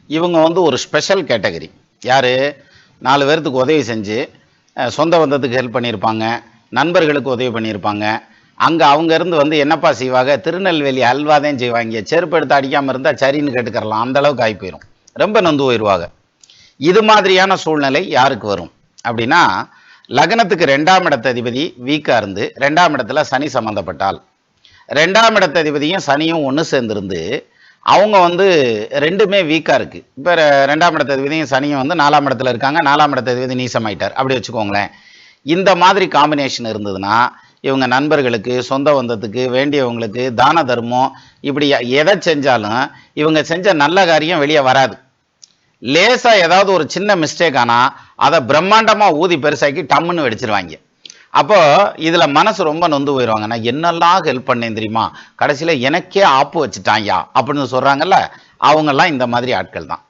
இவங்க வந்து ஒரு ஸ்பெஷல் கேட்டகரி. யார்? 4 பேர்த்துக்கு உதவி செஞ்சு சொந்த பந்தத்துக்கு ஹெல்ப் பண்ணியிருப்பாங்க, நண்பர்களுக்கு உதவி பண்ணியிருப்பாங்க. அங்கே அவங்க இருந்து வந்து என்னப்பா செய்வாங்க? திருநெல்வேலி அல்வா தான் செய்வாங்க. செருப்பு எடுத்து அடிக்காமல் இருந்தால் சரின்னு கேட்டுக்கறலாம். அந்த அளவுக்கு ஆகி போயிடும். ரொம்ப நொந்து போயிடுவாங்க. இது மாதிரியான சூழ்நிலை யாருக்கு வரும் அப்படின்னா, லக்னத்துக்கு 2ஆம் இடத்த அதிபதி வீக்காக இருந்து 2ஆம் இடத்துல சனி சம்மந்தப்பட்டால், 2ஆம் இடத்த அதிபதியும் சனியும் ஒன்று சேர்ந்திருந்து அவங்க வந்து ரெண்டுமே வீக்காக இருக்குது. இப்போ 2ஆம் இடத்த அதிபதியும் சனியும் வந்து 4ஆம் இடத்துல இருக்காங்க. 4ஆம் இடத்த அதிபதி நீசமாயிட்டார் அப்படி வச்சுக்கோங்களேன். இந்த மாதிரி காம்பினேஷன் இருந்ததுன்னா இவங்க நண்பர்களுக்கு, சொந்த பந்தத்துக்கு, வேண்டியவங்களுக்கு தான தர்மம் இப்படி எதை செஞ்சாலும் இவங்க செஞ்ச நல்ல காரியம் வெளியே வராது. லேசா ஏதாவது ஒரு சின்ன மிஸ்டேக் ஆனா அதை பிரம்மாண்டமா ஊதி பெருசாக்கி டம்முன்னு வெடிச்சிருவாங்க. அப்போ இதுல மனசு ரொம்ப நொந்து போயிடுவாங்க. நான் என்னெல்லாம் ஹெல்ப் பண்ணேன் தெரியுமா, கடைசியில எனக்கே ஆப்பு வச்சுட்டான்யா அப்படின்னு சொல்றாங்கல்ல, அவங்கெல்லாம் இந்த மாதிரி ஆட்கள் தான்.